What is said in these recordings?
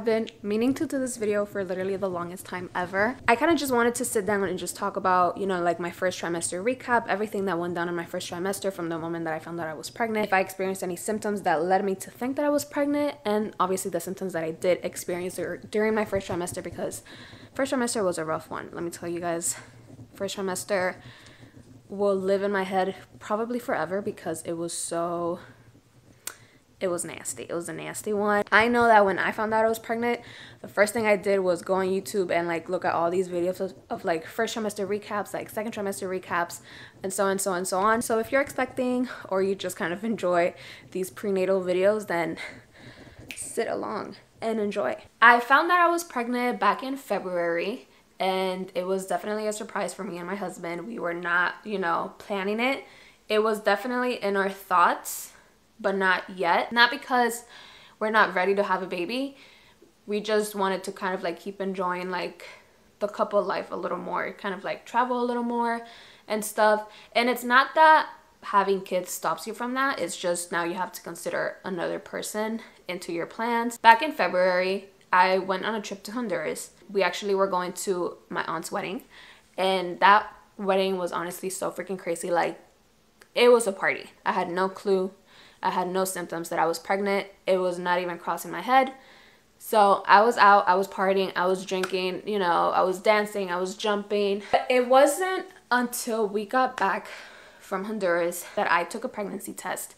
been meaning to do this video for literally the longest time ever. I kind of just wanted to sit down and just talk about, you know, like my first trimester recap, everything that went down in my first trimester from the moment that I found out I was pregnant, if I experienced any symptoms that led me to think that I was pregnant, and obviously the symptoms that I did experience during my first trimester, because first trimester was a rough one. Let me tell you guys, first trimester will live in my head probably forever because it was nasty. It was a nasty one. I know that when I found out I was pregnant, the first thing I did was go on YouTube and like look at all these videos of like first trimester recaps, like second trimester recaps, and so on, so on, so on. So if you're expecting or you just kind of enjoy these prenatal videos, then sit along and enjoy. I found out I was pregnant back in February, and it was definitely a surprise for me and my husband. We were not, you know, planning it. It was definitely in our thoughts, but not yet. Not because we're not ready to have a baby. We just wanted to kind of like keep enjoying like the couple life a little more, kind of like travel a little more and stuff. And it's not that having kids stops you from that. It's just now you have to consider another person into your plans. Back in February, I went on a trip to Honduras. We actually were going to my aunt's wedding, and that wedding was honestly so freaking crazy. Like, it was a party. I had no clue. I had no symptoms that I was pregnant. It was not even crossing my head. So I was out, I was partying, I was drinking, you know, I was dancing, I was jumping. But it wasn't until we got back from Honduras that I took a pregnancy test.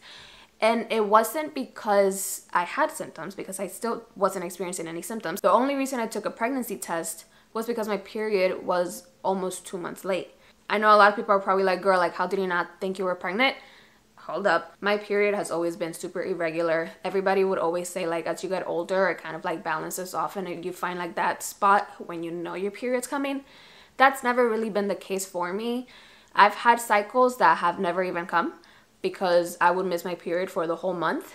And it wasn't because I had symptoms, because I still wasn't experiencing any symptoms. The only reason I took a pregnancy test was because my period was almost 2 months late. I know a lot of people are probably like, girl, like, how did you not think you were pregnant? Hold up. My period has always been super irregular. Everybody would always say like as you get older, it kind of like balances off and you find like that spot when you know your period's coming. That's never really been the case for me. I've had cycles that have never even come, because I would miss my period for the whole month,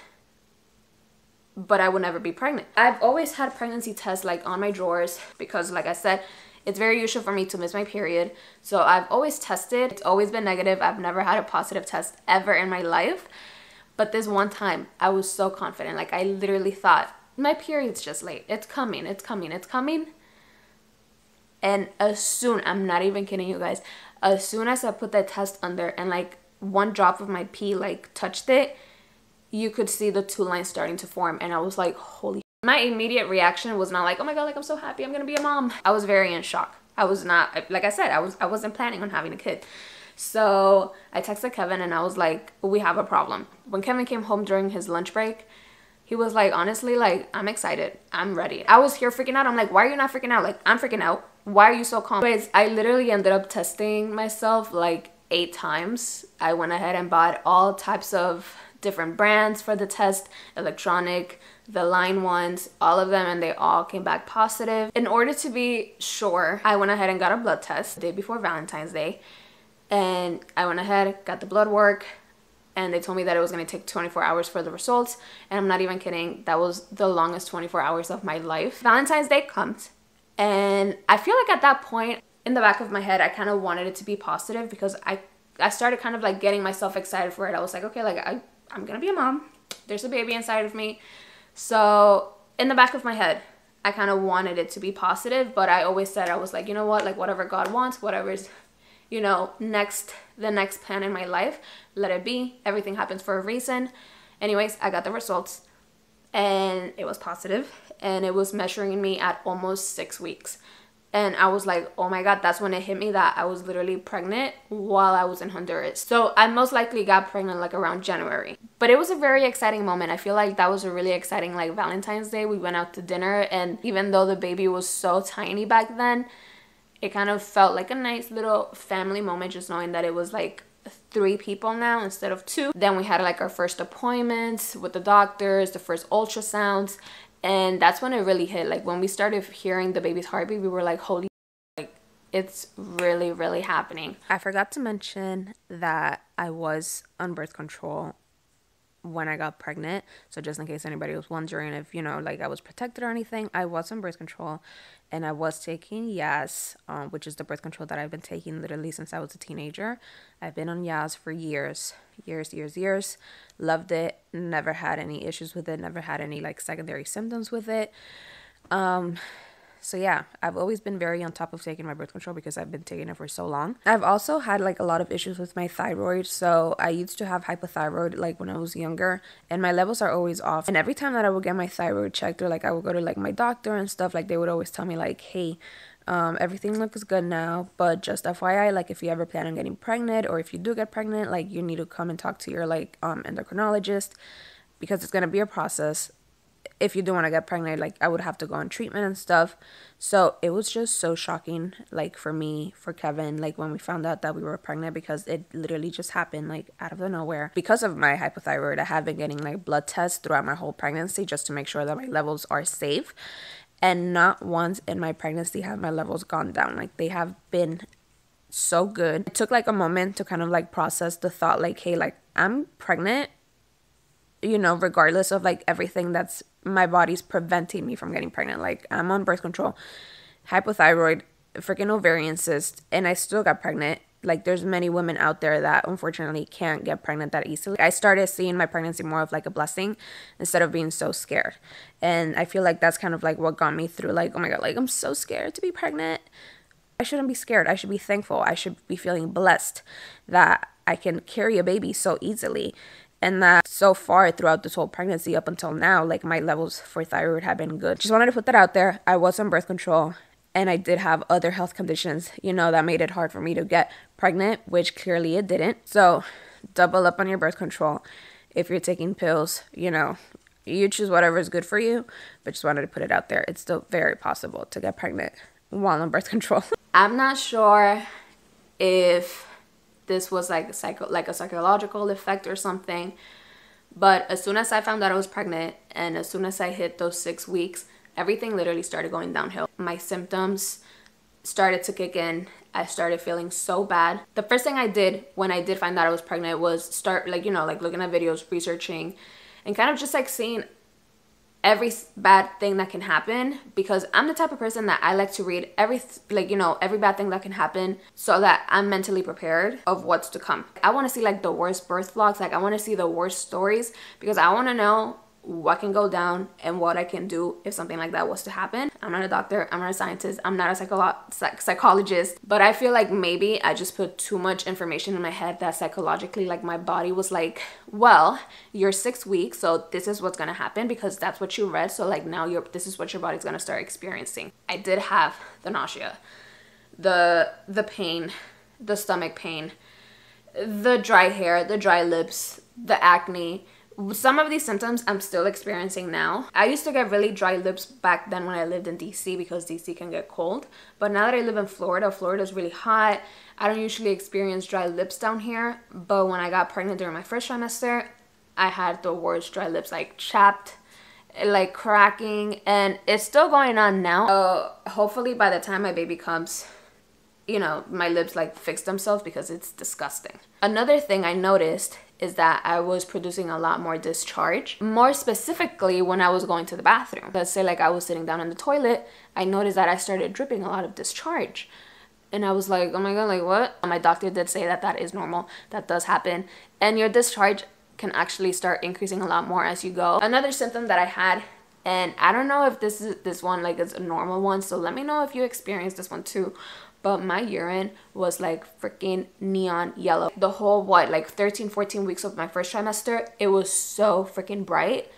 but I would never be pregnant. I've always had pregnancy tests like on my drawers because, like I said, it's very usual for me to miss my period. So I've always tested. It's always been negative. I've never had a positive test ever in my life. But this one time, I was so confident. Like, I literally thought, my period's just late. It's coming, it's coming, it's coming. And as soon, I'm not even kidding you guys, as soon as I put that test under and like one drop of my pee like touched it, you could see the two lines starting to form, and I was like, holy. My immediate reaction was not like, oh my god, like I'm so happy I'm gonna be a mom. I was very in shock. I was not, like I said, I wasn't planning on having a kid. So I texted Kevin and I was like, we have a problem. When Kevin came home during his lunch break, he was like, honestly, like, I'm excited, I'm ready. I was here freaking out. I'm like, why are you not freaking out? Like, I'm freaking out. Why are you so calm? Anyways, I literally ended up testing myself like 8 times. I went ahead and bought all types of different brands for the test, electronic, the line ones, all of them, and they all came back positive. In order to be sure, I went ahead and got a blood test the day before Valentine's Day, and I went ahead, got the blood work, and they told me that it was going to take 24 hours for the results, and I'm not even kidding, that was the longest 24 hours of my life. Valentine's Day comes, and I feel like at that point, in the back of my head, I kind of wanted it to be positive, because I started kind of like getting myself excited for it. I was like, okay, like I'm gonna be a mom. There's a baby inside of me. So in the back of my head, I kind of wanted it to be positive, but I always said, I was like, you know what, like whatever God wants, whatever's, you know, the next plan in my life, let it be. Everything happens for a reason. Anyways, I got the results and it was positive, and it was measuring me at almost 6 weeks. And I was like, oh my god, that's when it hit me that I was literally pregnant while I was in Honduras. So I most likely got pregnant like around January. But it was a very exciting moment. I feel like that was a really exciting like Valentine's Day. We went out to dinner, and even though the baby was so tiny back then, it kind of felt like a nice little family moment, just knowing that it was like 3 people now instead of 2. Then we had like our first appointments with the doctors, the first ultrasounds. And that's when it really hit. Like when we started hearing the baby's heartbeat, we were like, holy, like it's really, really happening. I forgot to mention that I was on birth control when I got pregnant. So just in case anybody was wondering if, you know, like I was protected or anything, I was on birth control, and I was taking Yas, which is the birth control that I've been taking literally since I was a teenager. I've been on Yas for years. Loved it. Never had any issues with it. Never had any like secondary symptoms with it. So yeah, I've always been very on top of taking my birth control because I've been taking it for so long. I've also had like a lot of issues with my thyroid. So I used to have hypothyroid like when I was younger, and my levels are always off. And every time that I would get my thyroid checked, or like I would go to like my doctor and stuff, like they would always tell me like, hey, everything looks good now, but just FYI, like if you ever plan on getting pregnant, or if you do get pregnant, like you need to come and talk to your like endocrinologist, because it's gonna be a process. If you do want to get pregnant, like I would have to go on treatment and stuff. So it was just so shocking, like for me, for Kevin, like when we found out that we were pregnant, because it literally just happened like out of the nowhere. Because of my hypothyroid, I have been getting like blood tests throughout my whole pregnancy just to make sure that my levels are safe. And not once in my pregnancy have my levels gone down. Like they have been so good. It took like a moment to kind of like process the thought like, hey, like I'm pregnant, you know, regardless of like everything that's my body's preventing me from getting pregnant. Like I'm on birth control, hypothyroid, freaking ovarian cyst, and I still got pregnant. Like there's many women out there that unfortunately can't get pregnant that easily. I started seeing my pregnancy more of like a blessing instead of being so scared. And I feel like that's kind of like what got me through, like, oh my God, like I'm so scared to be pregnant. I shouldn't be scared. I should be thankful. I should be feeling blessed that I can carry a baby so easily. And that so far throughout this whole pregnancy up until now, like my levels for thyroid have been good. Just wanted to put that out there. I was on birth control, and I did have other health conditions, you know, that made it hard for me to get pregnant, which clearly it didn't. So double up on your birth control. If you're taking pills, you know, you choose whatever is good for you, but just wanted to put it out there. It's still very possible to get pregnant while on birth control. I'm not sure if this was like a psychological effect or something, but as soon as I found out I was pregnant, and as soon as I hit those 6 weeks, everything literally started going downhill. My symptoms started to kick in. I started feeling so bad. The first thing I did when I did find out I was pregnant was start like, you know, like looking at videos, researching, and kind of just like seeing every bad thing that can happen, because I'm the type of person that I like to read every bad thing that can happen so that I'm mentally prepared of what's to come. I want to see like the worst birth vlogs, like I want to see the worst stories, because I want to know what can go down and what I can do if something like that was to happen. I'm not a doctor, I'm not a scientist, I'm not a psychologist, but I feel like maybe I just put too much information in my head that psychologically, like my body was like, well, you're 6 weeks, so this is what's gonna happen because that's what you read, so like now this is what your body's gonna start experiencing. I did have the nausea, the pain, the stomach pain, the dry hair, the dry lips, the acne. Some of these symptoms I'm still experiencing now. I used to get really dry lips back then when I lived in DC, because DC can get cold. But now that I live in Florida, Florida's really hot. I don't usually experience dry lips down here. But when I got pregnant during my first trimester, I had the worst dry lips, like chapped, like cracking, and it's still going on now. So hopefully by the time my baby comes, you know, my lips like fix themselves, because it's disgusting. Another thing I noticed is that I was producing a lot more discharge, more specifically when I was going to the bathroom. Let's say like I was sitting down in the toilet, I noticed that I started dripping a lot of discharge. And I was like, oh my God, like what? My doctor did say that that is normal, that does happen. And your discharge can actually start increasing a lot more as you go. Another symptom that I had, and I don't know if this one like is a normal one, so let me know if you experienced this one too, but my urine was like freaking neon yellow. The whole, like 13, 14 weeks of my first trimester, it was so freaking bright.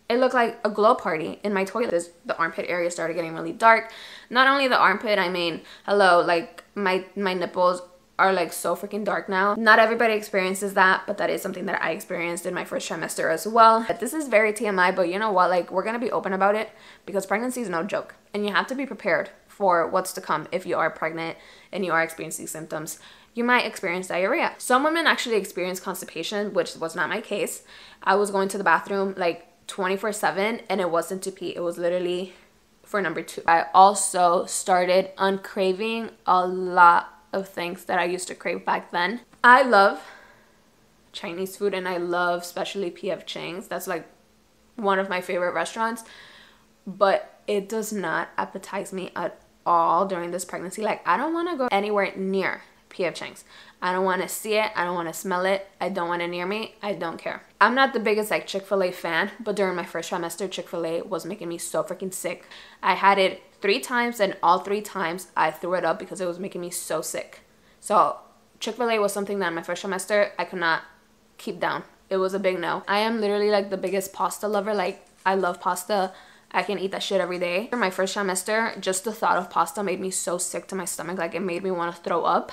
It looked like a glow party in my toilet. The armpit area started getting really dark. Not only the armpit, I mean, hello, like my nipples are like so freaking dark now. Not everybody experiences that, but that is something that I experienced in my first trimester as well. This is very TMI, but you know what? Like we're gonna be open about it, because pregnancy is no joke, and you have to be prepared for what's to come. If you are pregnant and you are experiencing symptoms, you might experience diarrhea. Some women actually experience constipation, which was not my case. I was going to the bathroom like 24/7, and it wasn't to pee, it was literally for number 2. I also started uncraving a lot of things that I used to crave back then. I love Chinese food, and I love especially PF Chang's. That's like one of my favorite restaurants, but it does not appetize me at all during this pregnancy. Like I don't want to go anywhere near PF Chang's. I don't want to see it. I don't want to smell it. I don't want it near me. I don't care. I'm not the biggest like Chick-fil-A fan, but during my first trimester, Chick-fil-A was making me so freaking sick. I had it 3 times, and all 3 times I threw it up because it was making me so sick. So Chick-fil-A was something that in my first trimester I could not keep down. It was a big no. I am literally like the biggest pasta lover. Like, I love pasta. I can eat that shit every day. For my first trimester, just the thought of pasta made me so sick to my stomach. Like, it made me want to throw up.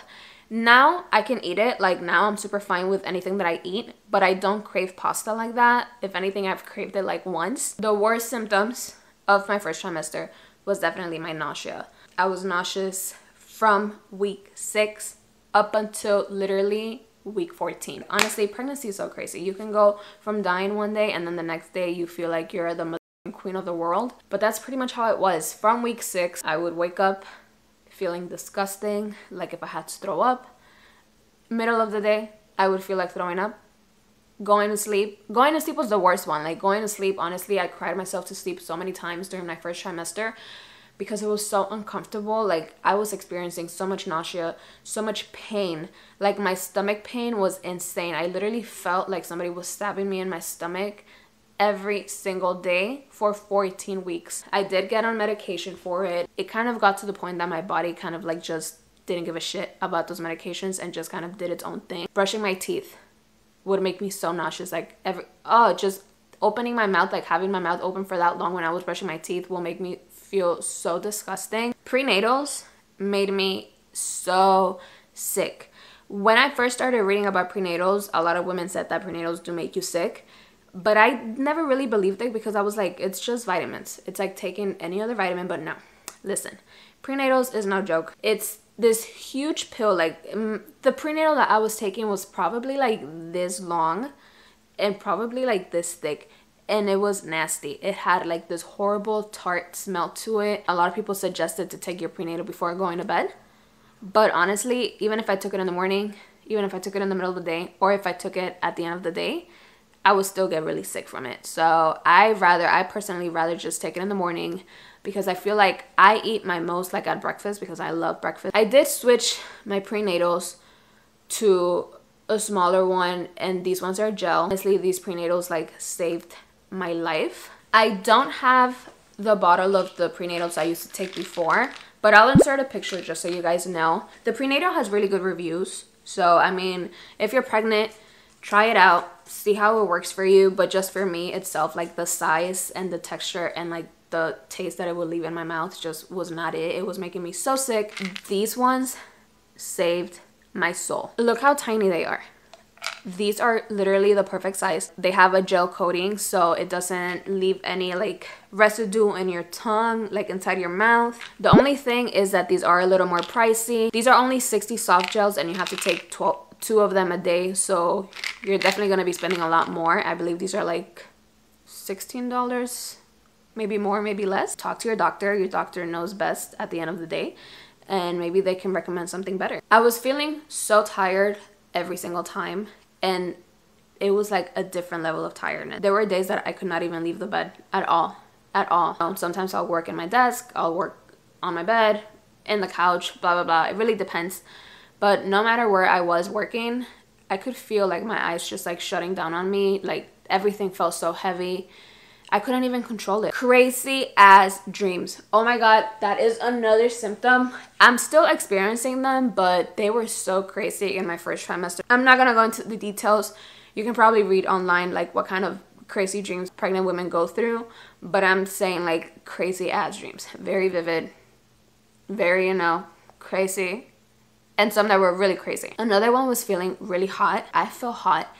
Now I can eat it. Like, now I'm super fine with anything that I eat, but I don't crave pasta like that. If anything, I've craved it like once. The worst symptoms of my first trimester was definitely my nausea. I was nauseous from week 6 up until literally week 14. Honestly, pregnancy is so crazy. You can go from dying one day and then the next day you feel like you're the queen of the world. But that's pretty much how it was. From week 6, I would wake up feeling disgusting, like if I had to throw up. Middle of the day, I would feel like throwing up. Going to sleep was the worst one. Like, going to sleep, honestly, I cried myself to sleep so many times during my first trimester because it was so uncomfortable. Like, I was experiencing so much nausea, so much pain. Like, my stomach pain was insane. I literally felt like somebody was stabbing me in my stomach every single day for 14 weeks. I did get on medication for it. It kind of got to the point that my body kind of like just didn't give a shit about those medications and just kind of did its own thing. Brushing my teeth would make me so nauseous. Like, just opening my mouth, like having my mouth open for that long when I was brushing my teeth will make me feel so disgusting. Prenatals made me so sick. When I first started reading about prenatals, a lot of women said that prenatals do make you sick, but I never really believed it because I was like, it's just vitamins. It's like taking any other vitamin. But no, listen, prenatals is no joke. It's this huge pill. Like, the prenatal that I was taking was probably like this long and probably like this thick, and it was nasty. It had like this horrible tart smell to it. A lot of people suggested to take your prenatal before going to bed, but honestly, even if I took it in the morning, even if I took it in the middle of the day, or if I took it at the end of the day, I would still get really sick from it. So I personally rather just take it in the morning because I feel like I eat my most like at breakfast because I love breakfast. I did switch my prenatals to a smaller one, and these ones are gel. Honestly, these prenatals like saved my life. I don't have the bottle of the prenatals I used to take before, but I'll insert a picture just so you guys know. The prenatal has really good reviews. So, I mean, if you're pregnant, try it out, see how it works for you. But just for me itself, like the size and the texture and like the taste that it would leave in my mouth just was not it. It was making me so sick. These ones saved my soul. Look how tiny they are. These are literally the perfect size. They have a gel coating, so it doesn't leave any like residue in your tongue, like inside your mouth. The only thing is that these are a little more pricey. These are only 60 soft gels, and you have to take 2 of them a day, so you're definitely going to be spending a lot more. I believe these are like $16, maybe more, maybe less. Talk to your doctor. Your doctor knows best at the end of the day, and maybe they can recommend something better. I was feeling so tired every single time, and it was like a different level of tiredness. There were days that I could not even leave the bed at all. Sometimes I'll work in my desk, I'll work on my bed, in the couch, blah blah blah. It really depends. But no matter where I was working, I could feel like my eyes just like shutting down on me. Like, everything felt so heavy. I couldn't even control it. Crazy ass dreams. Oh my god, that is another symptom. I'm still experiencing them, but they were so crazy in my first trimester. I'm not gonna go into the details. You can probably read online like what kind of crazy dreams pregnant women go through, but I'm saying like crazy ass dreams. Very vivid, very, you know, crazy, and some that were really crazy. Another one was feeling really hot. I feel hot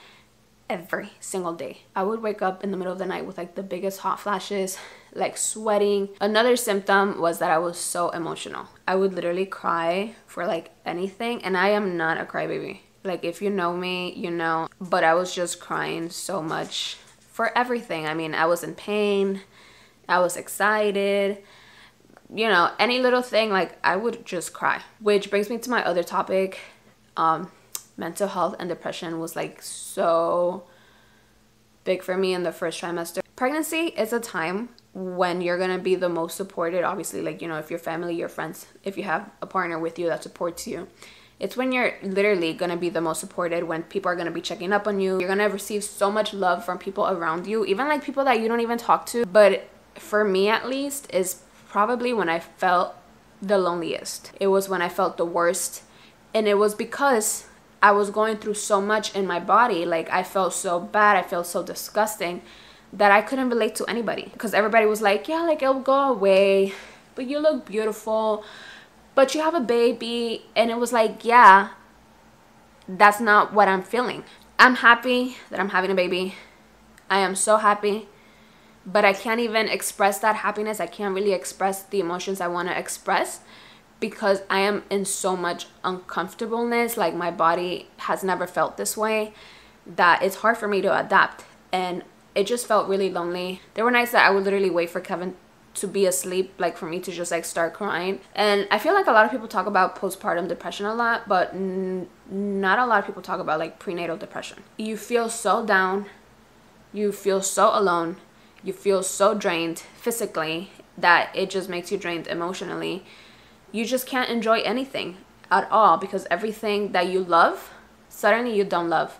every single day. I would wake up in the middle of the night with like the biggest hot flashes, like sweating. Another symptom was that I was so emotional. I would literally cry for like anything, and I am not a crybaby. Like, if you know me, you know, but I was just crying so much for everything. I mean, I was in pain, I was excited, you know, any little thing, like I would just cry. Which brings me to my other topic. Mental health and depression was like so big for me in the first trimester. Pregnancy is a time when you're gonna be the most supported, obviously, like, you know, if your family, your friends, if you have a partner with you that supports you, It's when you're literally going to be the most supported, when people are going to be checking up on you. You're going to receive so much love from people around you, even like people that you don't even talk to. But for me at least, is probably when I felt the loneliest. It was when I felt the worst. And it was because I was going through so much in my body. Like, I felt so bad, I felt so disgusting that I couldn't relate to anybody, because everybody was like, yeah, like, it'll go away, but you look beautiful, but you have a baby. And it was like, yeah, that's not what I'm feeling. I'm happy that I'm having a baby. I am so happy, but I can't even express that happiness. I can't really express the emotions I want to express, because I am in so much uncomfortableness. Like, my body has never felt this way, that it's hard for me to adapt. And it just felt really lonely. There were nights that I would literally wait for Kevin to be asleep, like, for me to just like start crying. And I feel like a lot of people talk about postpartum depression a lot, but not a lot of people talk about like prenatal depression. You feel so down, you feel so alone, you feel so drained physically that it just makes you drained emotionally. You just can't enjoy anything at all, because everything that you love, suddenly you don't love.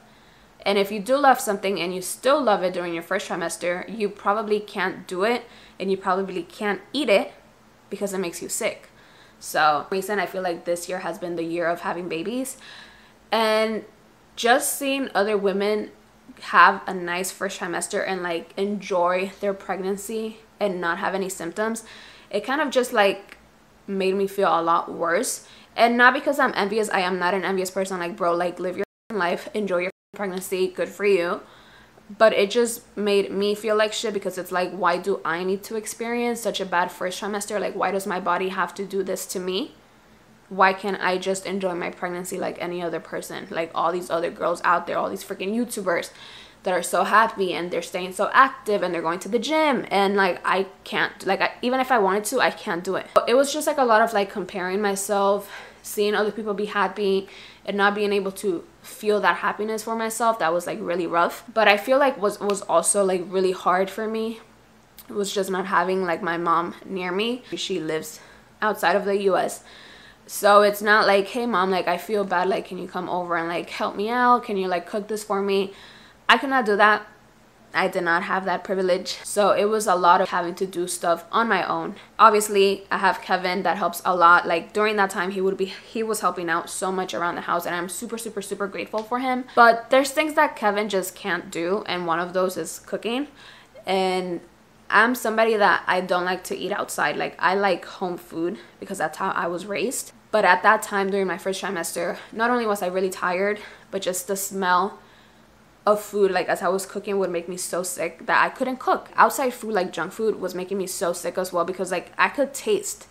And if you do love something and you still love it during your first trimester, you probably can't do it, and you probably can't eat it because it makes you sick. So reason I feel like this year has been the year of having babies, and just seeing other women have a nice first trimester and like enjoy their pregnancy and not have any symptoms, it kind of just like made me feel a lot worse. And not because I'm envious. I am not an envious person. Like, bro, like, live your life, enjoy your pregnancy, good for you. But it just made me feel like shit, because it's like, why do I need to experience such a bad first trimester? Like, why does my body have to do this to me? Why can't I just enjoy my pregnancy like any other person? Like, all these other girls out there, all these freaking YouTubers that are so happy and they're staying so active and they're going to the gym, and like, I can't. Like, even if I wanted to, I can't do it. It was just like a lot of like comparing myself, seeing other people be happy and not being able to feel that happiness for myself. That was like really rough. But I feel like was also like really hard for me, it was just not having like my mom near me. She lives outside of the US, so it's not like, hey mom, like, I feel bad, like, can you come over and like help me out, can you like cook this for me? I could not do that. I did not have that privilege. So it was a lot of having to do stuff on my own. Obviously, I have Kevin that helps a lot. Like, during that time, he was helping out so much around the house, and I'm super, super, super grateful for him. But there's things that Kevin just can't do, and one of those is cooking. And I'm somebody that I don't like to eat outside. Like, I like home food because that's how I was raised. But at that time, during my first trimester, not only was I really tired, but just the smell of food, like, as I was cooking, would make me so sick that I couldn't cook. Outside food, like junk food, was making me so sick as well, because like, I could taste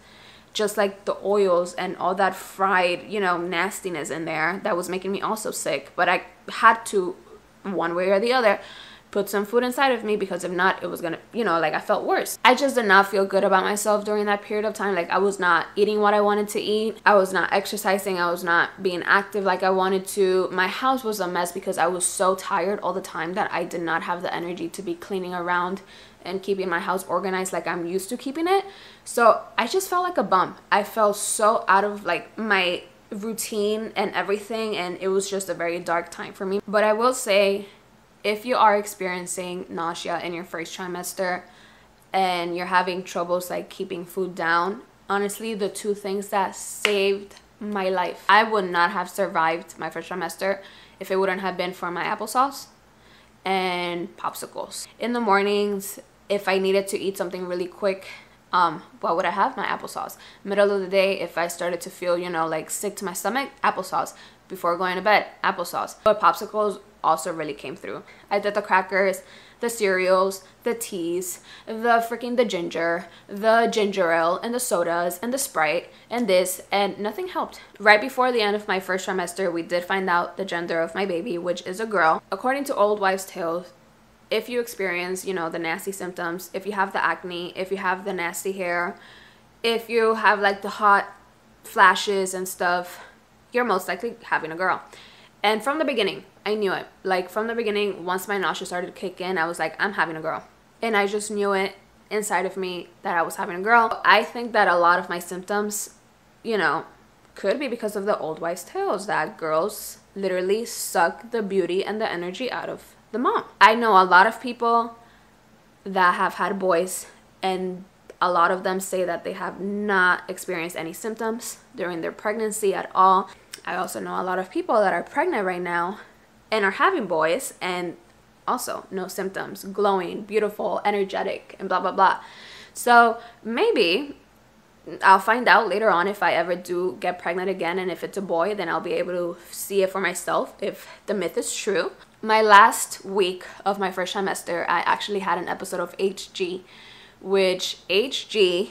just like the oils and all that fried, you know, nastiness in there that was making me also sick. But I had to, one way or the other, put some food inside of me, because if not, it was gonna, you know, like, I felt worse. I just did not feel good about myself during that period of time. Like, I was not eating what I wanted to eat. I was not exercising. I was not being active like I wanted to. My house was a mess because I was so tired all the time that I did not have the energy to be cleaning around and keeping my house organized like I'm used to keeping it. So I just felt like a bum. I felt so out of like my routine and everything, and it was just a very dark time for me. But I will say, if you are experiencing nausea in your first trimester and you're having troubles like keeping food down, honestly, the two things that saved my life, I would not have survived my first trimester if it wouldn't have been for my applesauce and popsicles. In the mornings, if I needed to eat something really quick, what would I have? My applesauce. Middle of the day, if I started to feel, you know, like sick to my stomach, applesauce. Before going to bed, applesauce. But popsicles also really came through. I did the crackers, the cereals, the teas, the ginger, the ginger ale, and the sodas, and the Sprite, and this, and nothing helped. Right before the end of my first trimester, we did find out the gender of my baby, which is a girl. According to old wives' tales, if you experience, you know, the nasty symptoms, if you have the acne, if you have the nasty hair, if you have like the hot flashes and stuff, you're most likely having a girl. And from the beginning, I knew it. Like, from the beginning, once my nausea started to kick in, I was like, I'm having a girl. And I just knew it inside of me that I was having a girl. I think that a lot of my symptoms, you know, could be because of the old wives' tales that girls literally suck the beauty and the energy out of the mom. I know a lot of people that have had boys, and a lot of them say that they have not experienced any symptoms during their pregnancy at all. I also know a lot of people that are pregnant right now and are having boys, and also no symptoms, glowing, beautiful, energetic, and blah blah blah. So maybe I'll find out later on if I ever do get pregnant again, and if it's a boy, then I'll be able to see it for myself if the myth is true. My last week of my first trimester, I actually had an episode of HG, which HG,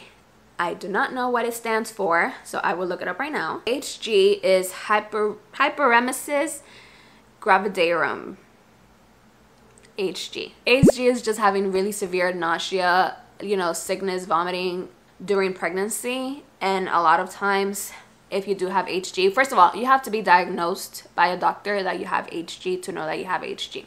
I do not know what it stands for, so I will look it up right now. HG is hyperemesis gravidarum. HG. HG is just having really severe nausea, you know, sickness, vomiting during pregnancy. And a lot of times, if you do have HG, first of all, you have to be diagnosed by a doctor that you have HG to know that you have HG.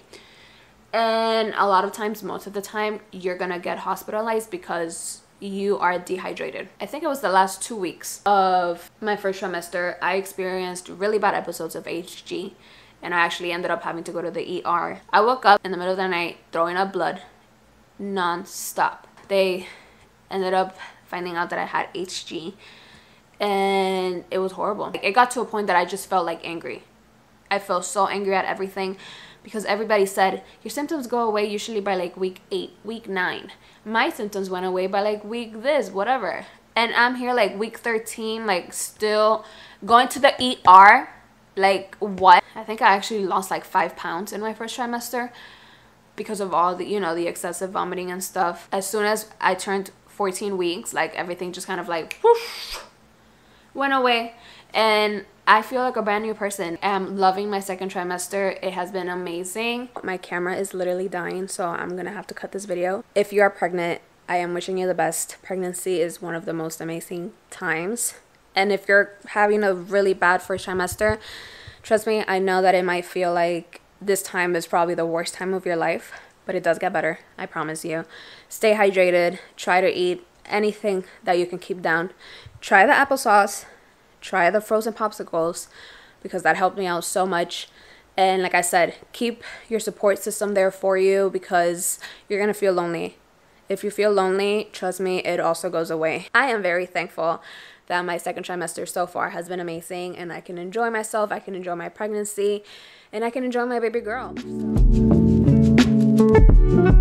And a lot of times, most of the time, you're gonna get hospitalized because you are dehydrated. I think it was the last 2 weeks of my first trimester, I experienced really bad episodes of HG, and I actually ended up having to go to the ER. I woke up in the middle of the night throwing up blood non-stop. They ended up finding out that I had HG, and it was horrible. It got to a point that I just felt like angry. I felt so angry at everything because everybody said your symptoms go away usually by like week 8, week 9. My symptoms went away by like week this, whatever. And I'm here like week 13, like still going to the ER. Like what? I think I actually lost like 5 pounds in my first trimester because of all the, you know, the excessive vomiting and stuff. As soon as I turned 14 weeks, like everything just kind of like whoosh, went away, and I feel like a brand new person. I'm loving my second trimester. It has been amazing. My camera is literally dying, so I'm gonna have to cut this video. If you are pregnant, I am wishing you the best. Pregnancy is one of the most amazing times. And if you're having a really bad first trimester, trust me, I know that it might feel like this time is probably the worst time of your life, but it does get better, I promise you. Stay hydrated. Try to eat anything that you can keep down. Try the applesauce. Try the frozen popsicles, because that helped me out so much. And like I said, keep your support system there for you, because you're gonna feel lonely. If you feel lonely, trust me, it also goes away. I am very thankful that my second trimester so far has been amazing, and I can enjoy myself, I can enjoy my pregnancy, and I can enjoy my baby girl. So.